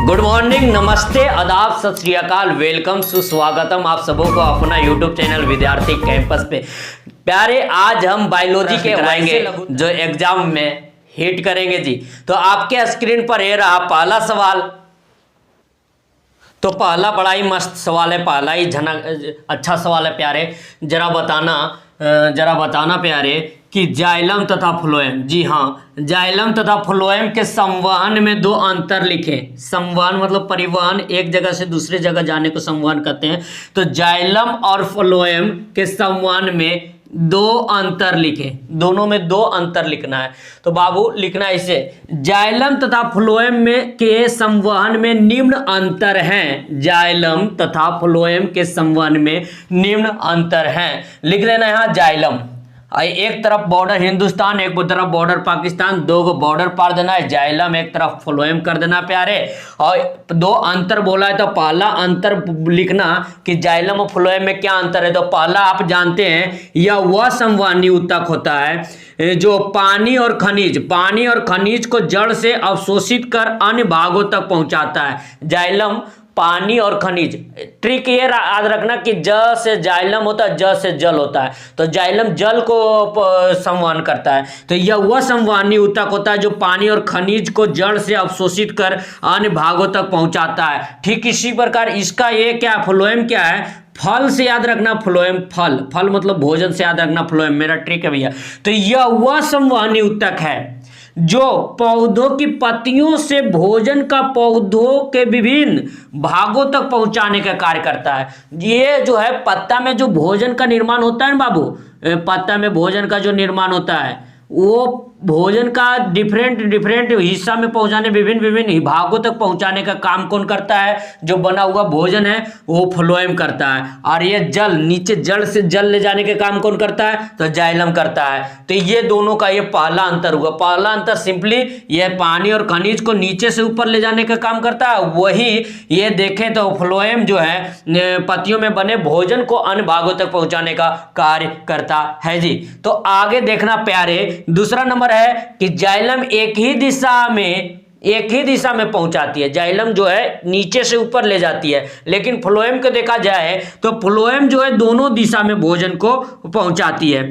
Good morning, नमस्ते, आदाब, सत श्री अकाल, वेलकम, सुस्वागतम आप सबों को अपना यूट्यूब चैनल विद्यार्थी कैंपस पे। प्यारे, आज हम बायोलॉजी के कराएंगे जो एग्जाम में हिट करेंगे जी। तो आपके स्क्रीन पर ये रहा पहला सवाल। तो पहला बड़ा ही मस्त सवाल है, पहला ही अच्छा सवाल है प्यारे। जरा बताना प्यारे कि जाइलम तथा फ्लोएम, जी हाँ, जाइलम तथा फ्लोएम के संवहन में दो अंतर लिखें। संवहन मतलब परिवहन, एक जगह से दूसरी जगह जाने को संवहन कहते हैं। तो जाइलम और फ्लोएम के संवहन में दो अंतर लिखें, दोनों में दो अंतर लिखना है। तो बाबू लिखना है इसे, जाइलम तथा फ्लोएम में के संवहन में निम्न अंतर हैं। जाइलम तथा फ्लोएम के संवहन में निम्न अंतर हैं। लिख लेना यहाँ जाइलम, एक तरफ बॉर्डर हिंदुस्तान, एक तरफ बॉर्डर पाकिस्तान, दो गो बॉर्डर पार देना है। जाइलम एक तरफ फ्लोएम कर देना प्यारे। और दो अंतर बोला है तो पहला अंतर लिखना कि जाइलम और फ्लोएम में क्या अंतर है। तो पहला आप जानते हैं, यह वह संवहनी ऊतक होता है जो पानी और खनिज को जड़ से अवशोषित कर अन्य भागों तक पहुंचाता है। जाइलम पानी और खनिज, ट्रिक ये याद रखना कि ज से जाइलम होता है, ज से जल होता है। तो जाइलम जल को संवहन करता है। तो यह वह संवहनी ऊतक होता है जो पानी और खनिज को जड़ से अवशोषित कर अन्य भागों तक पहुंचाता है। ठीक इसी प्रकार इसका ये क्या, फ्लोएम क्या है, फल से याद रखना, फ्लोएम फल मतलब भोजन से याद रखना फ्लोएम, मेरा ट्रिक है भैया। तो यह वह संवहनी ऊतक है जो पौधों की पत्तियों से भोजन का पौधों के विभिन्न भागों तक पहुंचाने का कार्य करता है। ये जो है पत्ता में जो भोजन का निर्माण होता है ना बाबू, पत्ता में भोजन का जो निर्माण होता है वो भोजन का डिफरेंट हिस्सा में पहुंचाने, विभिन्न भागों तक पहुंचाने का काम कौन करता है। जो बना हुआ भोजन है वो फ्लोएम करता है। और ये जल, नीचे जड़ से जल ले जाने के काम कौन करता है, तो जाइलम करता है। तो ये दोनों का ये पहला अंतर हुआ। पहला अंतर सिंपली ये पानी और खनिज को नीचे से ऊपर ले जाने का काम करता है। वही ये देखें तो फ्लोएम जो है पत्तियों में बने भोजन को अन्य भागों तक पहुंचाने का कार्य करता है जी। तो आगे देखना प्यारे, दूसरा नंबर है कि जाइलम एक ही दिशा में पहुंचाती है। जाइलम जो है नीचे से ऊपर ले जाती है, लेकिन फ्लोएम को देखा जाए तो फ्लोएम जो है दोनों दिशा में भोजन को पहुंचाती है।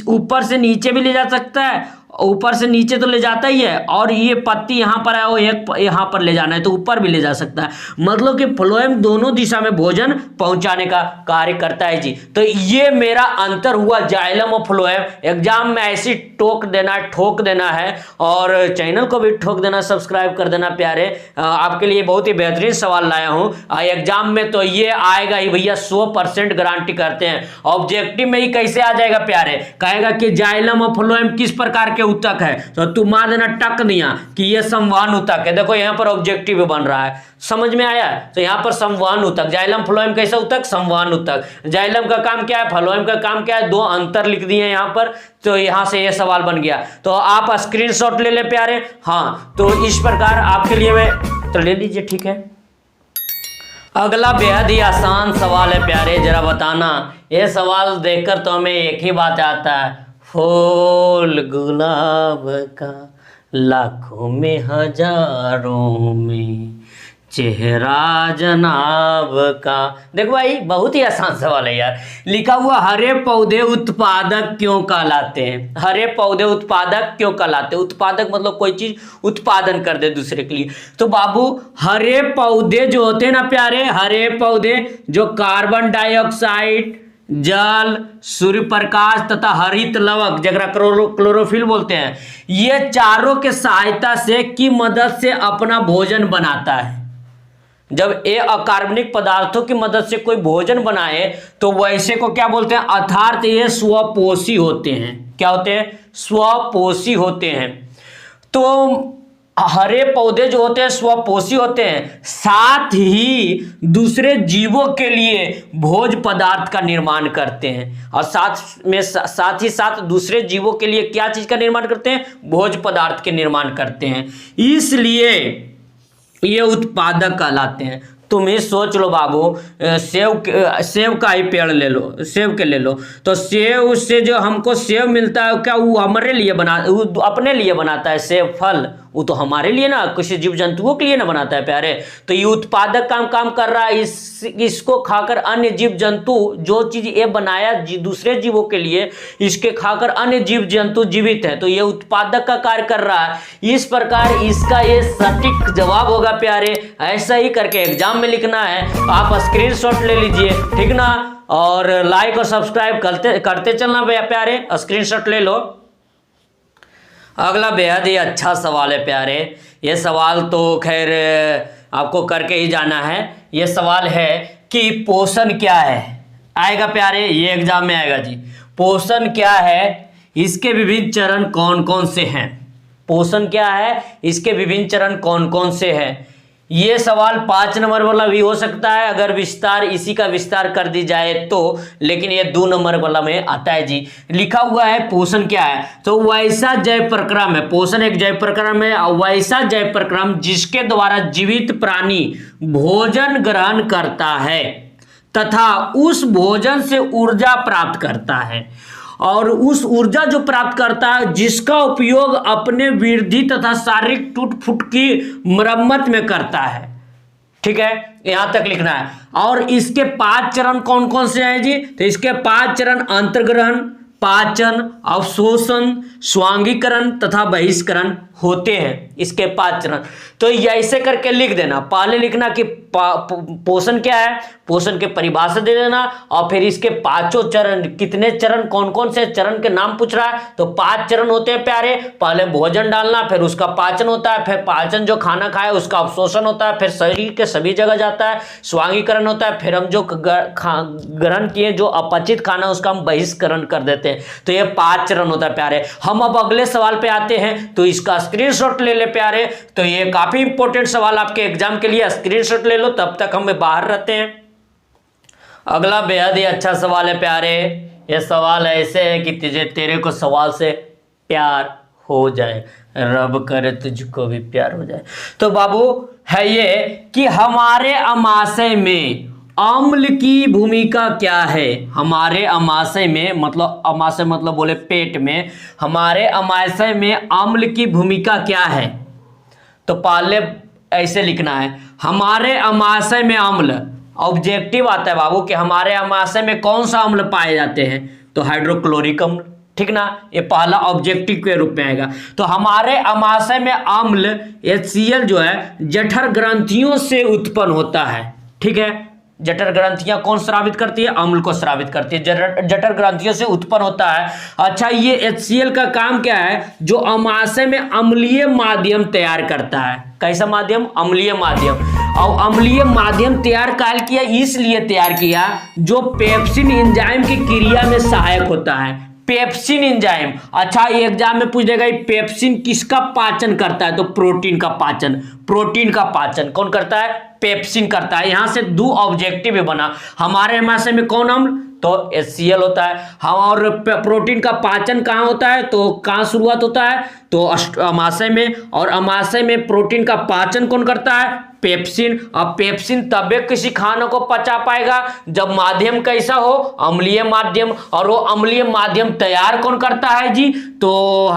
ऊपर से नीचे भी ले जा सकता है, ऊपर से नीचे तो ले जाता ही है, और ये पत्ती यहाँ पर है वो एक यहाँ पर ले जाना है तो ऊपर भी ले जा सकता है। मतलब कि फ्लोएम दोनों दिशा में भोजन पहुंचाने का कार्य करता है जी। तो ये मेरा अंतर हुआ जाइलम और फ्लोएम। एग्जाम में ऐसी ठोक देना है, और चैनल को भी ठोक देना, सब्सक्राइब कर देना प्यारे। आपके लिए बहुत ही बेहतरीन सवाल लाया हूँ एग्जाम में, तो ये आएगा ही भैया, 100% गारंटी करते हैं। ऑब्जेक्टिव में ही कैसे आ जाएगा प्यारे, कहेगा कि जाइलम और फ्लोएम किस प्रकार के ऊतक है, तो तू मार देना टक दिया कि ये संवहन ऊतक है। देखो यहाँ पर ऑब्जेक्टिव बन रहा है, समझ में आया। तो यहाँ पर संवहन ऊतक, जाइलम फ्लोएम कैसा ऊतक, संवहन ऊतक। जाइलम का काम क्या है, फ्लोएम का काम क्या है, दो अंतर लिख दिए यहाँ पर। तो यहाँ से ये सवाल बन गया। तो आप स्क्रीनशॉट ले ले प्यारे। हाँ, तो इस प्रकार आपके लिए मैं, तो ले लीजिए, ठीक है। अगला बेहद ही आसान सवाल है प्यारे, जरा बताना। ये सवाल देखकर तो हमें एक ही बात आता है, फूल गुलाब का लाखों में हजारों में चेहरा जनाब का। देखो भाई, बहुत ही आसान सवाल है यार। लिखा हुआ, हरे पौधे उत्पादक क्यों कहलाते हैं। हरे पौधे उत्पादक क्यों कहलाते हैं। उत्पादक मतलब कोई चीज उत्पादन कर दे दूसरे के लिए। तो बाबू हरे पौधे जो होते हैं ना प्यारे, हरे पौधे जो कार्बन डाइऑक्साइड, जल, सूर्य प्रकाश तथा हरित लवक जगरा क्लोरोफिल बोलते हैं, ये चारों के सहायता से की मदद से अपना भोजन बनाता है। जब ये अकार्बनिक पदार्थों की मदद से कोई भोजन बनाए तो वैसे को क्या बोलते हैं, अर्थात ये स्वपोषी होते हैं। क्या होते हैं, स्वपोषी होते हैं। तो हरे पौधे जो होते हैं स्वपोषी होते हैं, साथ ही दूसरे जीवों के लिए भोज पदार्थ का निर्माण करते हैं। और साथ ही साथ दूसरे जीवों के लिए क्या चीज का निर्माण करते हैं, भोज पदार्थ के निर्माण करते हैं। इसलिए ये उत्पादक कहलाते हैं। तुम ही सोच लो बाबू, सेब का ही पेड़ ले लो, सेब के ले लो, तो सेब से जो हमको सेब मिलता है क्या वो हमारे लिए वो अपने लिए बनाता है सेब फल, वो तो हमारे लिए ना, किसी जीव जंतुओं के लिए ना बनाता है प्यारे। तो ये उत्पादक काम कर रहा है, इसको खाकर अन्य जीव जंतु, जो चीज ये बनाया दूसरे जीवों के लिए, इसके खाकर अन्य जीव जंतु जीवित है, तो ये उत्पादक का कार्य कर रहा है। इस प्रकार इसका ये सटीक जवाब होगा प्यारे। ऐसा ही करके एग्जाम में लिखना है। आप स्क्रीनशॉट ले लीजिए, ठीक ना, और लाइक और सब्सक्राइब करते चलना प्यारे, स्क्रीनशॉट ले लो। अगला बेहद ही अच्छा सवाल है प्यारे। ये सवाल तो खैर आपको करके ही जाना है। ये सवाल है कि पोषण क्या है, आएगा प्यारे, ये एग्जाम में आएगा जी। पोषण क्या है, इसके विभिन्न चरण कौन कौन से हैं। पोषण क्या है, इसके विभिन्न चरण कौन कौन से हैं। ये सवाल 5 नंबर वाला भी हो सकता है अगर विस्तार, इसी का विस्तार कर दी जाए तो, लेकिन ये 2 नंबर वाला में आता है जी। लिखा हुआ है पोषण क्या है, तो वैसा जैव प्रक्रम है। पोषण एक जैव प्रक्रम है, वैसा जैव प्रक्रम जिसके द्वारा जीवित प्राणी भोजन ग्रहण करता है तथा उस भोजन से ऊर्जा प्राप्त करता है, और उस ऊर्जा जो प्राप्त करता है जिसका उपयोग अपने वृद्धि तथा शारीरिक टूट फूट की मरम्मत में करता है। ठीक है, यहां तक लिखना है। और इसके 5 चरण कौन कौन से हैं जी, तो इसके 5 चरण अंतर्ग्रहण, पाचन, अवशोषण, स्वांगीकरण तथा बहिष्करण होते हैं। इसके 5 चरण, तो ऐसे करके लिख देना। पहले लिखना कि पोषण क्या है, पोषण के परिभाषा दे देना, और फिर इसके 5 चरण, कितने चरण, कौन कौन से चरण के नाम पूछ रहा है, तो 5 चरण होते हैं प्यारे। पहले भोजन डालना, फिर उसका पाचन होता है, फिर पाचन जो खाना खाए उसका अवशोषण होता है, फिर शरीर के सभी जगह जाता है, स्वांगीकरण होता है, फिर हम जो ग्रहण किए जो अपचित खाना उसका हम बहिष्करण कर देते हैं। तो ये 5 चरण होता है प्यारे। हम अब अगले सवाल पे आते हैं, तो इसका स्क्रीनशॉट ले ले प्यारे। तो ये काफी इंपॉर्टेंट सवाल आपके एग्जाम के लिए, स्क्रीनशॉट ले लो, तब तक हम बाहर रहते हैं। अगला बेहद ही अच्छा सवाल है प्यारे। ये सवाल ऐसे है कि तेरे को सवाल से प्यार हो जाए, रब करे तुझको भी प्यार हो जाए। तो बाबू है ये कि हमारे अमाशय में अम्ल की भूमिका क्या है। हमारे अमाशय में, मतलब अमाशय मतलब बोले पेट में, हमारे अमाशय में अम्ल की भूमिका क्या है। तो पहले ऐसे लिखना है, हमारे अमाशय में अम्ल, ऑब्जेक्टिव आता है बाबू कि हमारे अमाशय में कौन सा अम्ल पाए जाते हैं, तो हाइड्रोक्लोरिक अम्ल, ठीक ना, ये पहला ऑब्जेक्टिव के रूप में आएगा। तो हमारे अमाशय में अम्ल HCl जो है जठर ग्रंथियों से उत्पन्न होता है। ठीक है, जठर ग्रंथियां कौन स्रावित करती है, अम्ल को स्रावित करती है, जठर ग्रंथियों से उत्पन्न होता है। अच्छा, ये HCl का काम क्या है, जो अमाशय में अम्लीय माध्यम तैयार करता है। कैसा माध्यम, अम्लीय माध्यम। और अम्लीय माध्यम तैयार काल किया, इसलिए तैयार किया जो पेप्सिन एंजाइम की क्रिया में सहायक होता है। पेप्सिन एंजाइम, अच्छा ये एग्जाम में पूछ देगा पेप्सिन किसका पाचन करता है, तो प्रोटीन का पाचन। प्रोटीन का पाचन कौन करता है, पेप्सिन करता है। यहां से 2 ऑब्जेक्टिव भी बना। हमारे अमाशय में कौन अम्ल, तो HCl होता है। हाँ, और प्रोटीन का पाचन कहाँ होता है, तो कहाँ शुरुआत होता है, तो अमाशय में। और अमाशय में प्रोटीन का पाचन कौन करता है, पेप्सिन। अब पेप्सिन तबे किसी खाने को पचा पाएगा जब माध्यम कैसा हो, अम्लीय माध्यम। और वो अम्लीय माध्यम तैयार कौन करता है जी, तो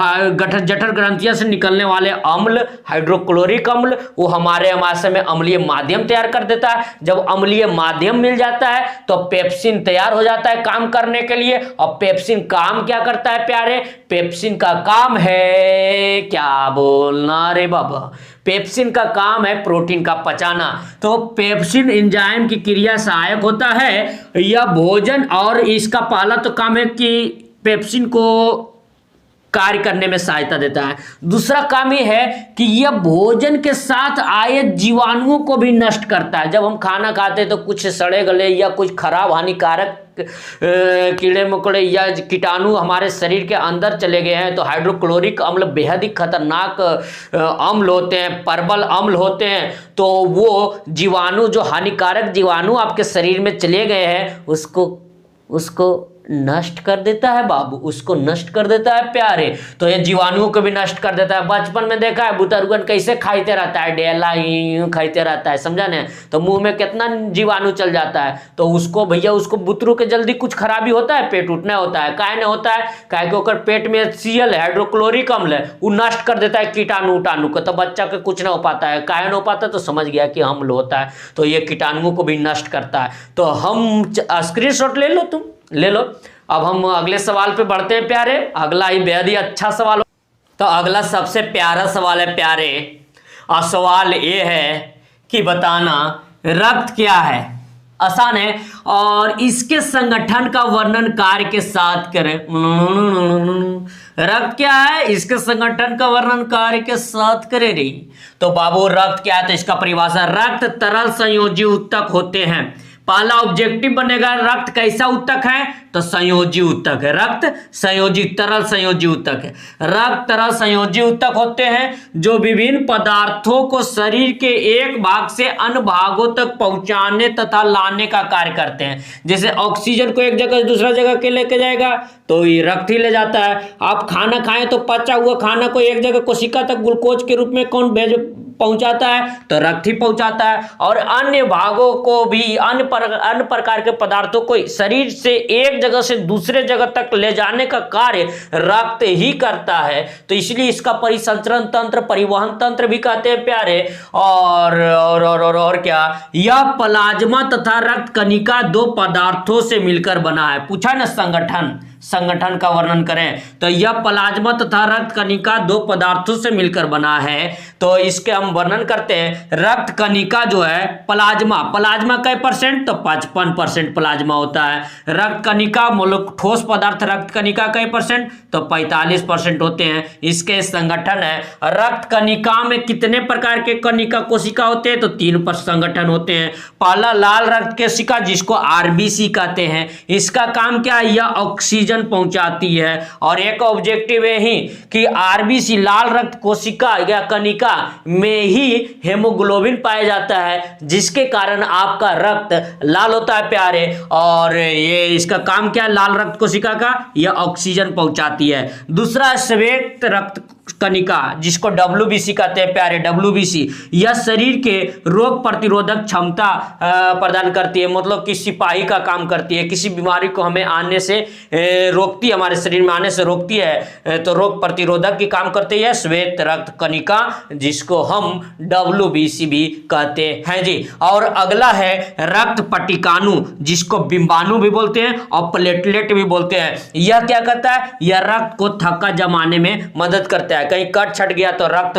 जठर ग्रंथियों से निकलने वाले अम्ल, हाइड्रोक्लोरिक अम्ल, वो हमारे अमाशय में अम्लीय माध्यम तैयार कर देता है। जब अम्लीय माध्यम मिल जाता है तो पेप्सिन तैयार हो जाता है काम करने के लिए। और पेप्सिन काम क्या करता है प्यारे, पेप्सिन का काम है, क्या बोलना रे बाबा, पेप्सिन का काम है प्रोटीन का पचाना। तो पेप्सिन एंजाइम की क्रिया सहायक होता है यह भोजन, और इसका पहला तो काम है कि पेप्सिन को कार्य करने में सहायता देता है। दूसरा काम ये है कि यह भोजन के साथ आए जीवाणुओं को भी नष्ट करता है। जब हम खाना खाते हैं तो कुछ सड़े गले या कुछ खराब हानिकारक कीड़े मकोड़े या कीटाणु हमारे शरीर के अंदर चले गए हैं, तो हाइड्रोक्लोरिक अम्ल बेहद ही खतरनाक अम्ल होते हैं, प्रबल अम्ल होते हैं। तो वो जीवाणु, जो हानिकारक जीवाणु आपके शरीर में चले गए हैं, उसको नष्ट कर देता है बाबू, उसको नष्ट कर देता है प्यारे। तो ये जीवाणुओं को भी नष्ट कर देता है। बचपन में देखा है बुतरुगन कैसे खाते रहता है, डेला यूं खाते रहता है, समझा ना, तो मुंह में कितना जीवाणु चल जाता है। तो उसको भैया उसको बुतरू के जल्दी कुछ खराबी होता है, पेट उठना होता है, काहे नहीं होता है, काहे कि ओकर पेट में HCl है, हाइड्रोक्लोरिक अम्ल है, वो नष्ट कर देता है कीटाणु उटाणु को। तो बच्चा के कुछ ना हो पाता है, काहे नहीं हो पाता, तो समझ गया कि अम्ल होता है, तो ये कीटाणुओं को भी नष्ट करता है। तो हम स्क्रीनशॉट ले लो, तुम ले लो। अब हम अगले सवाल पे बढ़ते हैं प्यारे। अगला ही बेहद ही अच्छा सवाल। तो अगला सबसे प्यारा सवाल है प्यारे, और सवाल ये है कि बताना रक्त क्या है। आसान है, और इसके संगठन का वर्णन कार्य के साथ करें। रक्त क्या है, इसके संगठन का वर्णन कार्य के साथ करें रे। तो बाबू रक्त क्या है, तो इसका परिभाषा, रक्त तरल संयोजी उत्तक होते हैं। पहला ऑब्जेक्टिव बनेगा, रक्त कैसा उत्तक है, तो संयोजी उत्तक है। रक्त संयोजी तरल संयोजी उत्तक है। रक्त तरल संयोजी उत्तक होते हैं जो विभिन्न पदार्थों को शरीर के एक भाग से अन्य भागों तक पहुंचाने तथा लाने का कार्य करते हैं। जैसे ऑक्सीजन को एक जगह से दूसरा जगह के लेके जाएगा तो ये रक्त ही ले जाता है। आप खाना खाएं तो पचा हुआ खाना को एक जगह कोशिका तक ग्लूकोज के रूप में कौन भेज पहुंचाता है, तो रक्त ही पहुंचाता है। और अन्य भागों को भी अन्य प्रकार के पदार्थों को शरीर से एक जगह से दूसरे जगह तक ले जाने का कार्य रक्त ही करता है। तो इसलिए इसका परिसंचरण तंत्र, परिवहन तंत्र भी कहते हैं प्यारे। और क्या, यह प्लाज्मा तथा रक्त कणिका दो पदार्थों से मिलकर बना है। पूछा ना संगठन का वर्णन करें, तो यह प्लाज्मा तथा रक्त कणिका दो पदार्थों से मिलकर बना है। तो इसके हम वर्णन करते हैं। रक्त कणिका जो है, प्लाज्मा कै परसेंट, तो 55% प्लाज्मा होता है। रक्त कणिका मतलब ठोस पदार्थ, रक्त कणिका कै परसेंट, तो 45% होते हैं। इसके संगठन है, रक्त कणिका में कितने प्रकार के कणिका कोशिका होते हैं, तो 3 संगठन होते हैं। पहला लाल रक्त कोशिका जिसको RBC कहते हैं, इसका काम क्या है, यह ऑक्सीजन पहुंचाती है। और एक ऑब्जेक्टिव है ही कि RBC लाल रक्त कोशिका या कणिका में ही हेमोग्लोबिन पाया जाता है, जिसके कारण आपका रक्त लाल होता है प्यारे। और ये इसका काम क्या है, लाल रक्त कोशिका का, यह ऑक्सीजन पहुंचाती है। दूसरा श्वेत रक्त कणिका जिसको WBC कहते हैं प्यारे, WBC यह शरीर के रोग प्रतिरोधक क्षमता प्रदान करती है, मतलब कि सिपाही का काम करती है। किसी बीमारी को हमें आने से रोकती है, हमारे शरीर में आने से रोकती है, तो रोग प्रतिरोधक की काम करती है श्वेत रक्त कणिका, जिसको हम WBC भी कहते हैं जी। और अगला है रक्त पटिकाणु जिसको बिंबाणु भी बोलते हैं और प्लेटलेट भी बोलते हैं। यह क्या करता है, यह रक्त को थक्का जमाने में मदद करता है। कहीं कट छट गया तो रक्त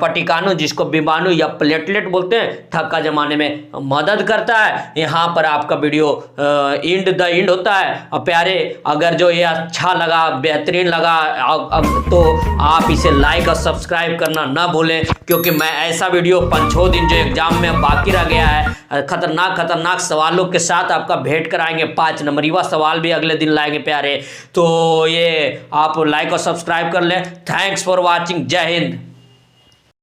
पटिकाणु जिसको बिंबाणु या प्लेटलेट बोलते हैं, थक्का जमाने में मदद करता है। यहाँ पर आपका वीडियो एंड होता है। और प्यारे, अगर जो ये अच्छा लगा, बेहतरीन लगा, तो आप इसे लाइक और सब्सक्राइब करना ना भूलें, क्योंकि मैं ऐसा वीडियो 5 दिन जो एग्जाम में बाकी रह गया है, खतरनाक सवालों के साथ आपका भेंट कराएंगे। 5 नंबरीवा सवाल भी अगले दिन लाएंगे प्यारे। तो ये आप लाइक और सब्सक्राइब कर लें। Thanks for watching. जय हिंद।